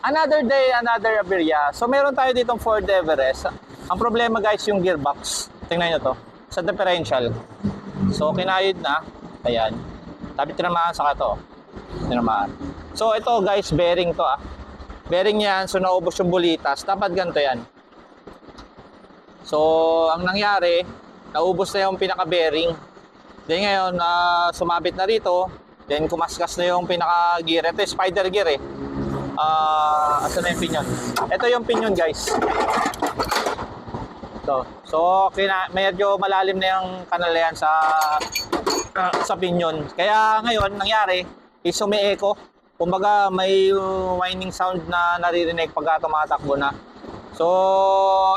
Another day, another aberya. So meron tayo ditong Ford Everest. Ang problema guys, yung gearbox. Tingnan nyo to. Sa differential. So kinayod na. Ayan. Sabi tinamaan sa to. Tinamaan. So ito guys, bearing to ah. Bearing yan. So naubos yung bulitas. Dapat ganito yan. So ang nangyari, naubos na yung pinaka-bearing. Then ngayon, sumabit na rito. Then kumaskas na yung pinaka-gear. Ito yung spider gear eh. Asan na yung pinion? Ito yung pinion guys. So medyo malalim na yung kanal yan sa pinion. Kaya ngayon nangyari is umi-echo. Kumbaga may whining sound na naririnig pagka tumatakbo na. So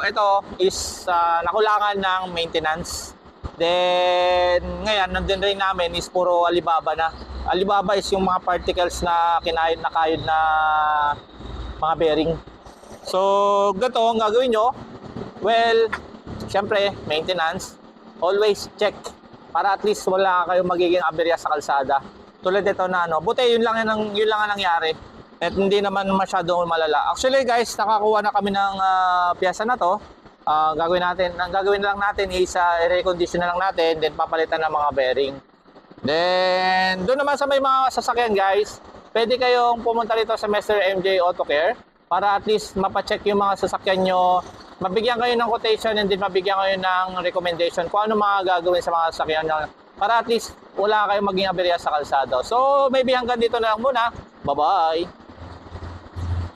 ito is nakulangan ng maintenance. Then ngayon nandun rin namin is puro Alibaba na. Alibaba is yung mga particles na kinayod na kayod na mga bearing. So ganito ang gagawin nyo. Well, syempre maintenance. Always check para at least wala kayong magiging aberya sa kalsada. Tulad ito na buti yun lang ang nangyari. At hindi naman masyadong malala. Actually guys, nakakuha na kami ng piyesa na to. Ang gagawin lang natin is i-recondition na lang natin, then papalitan ng mga bearing. Then doon naman sa may mga sasakyan guys, pwede kayong pumunta dito sa Mr. MJ Auto Care para at least mapacheck yung mga sasakyan nyo, mabigyan kayo ng quotation, and then mabigyan kayo ng recommendation kung ano mga gagawin sa mga sasakyan nyo para at least wala kayong maging aberya sa kalsada. So maybe hanggang dito na lang muna. Bye-bye!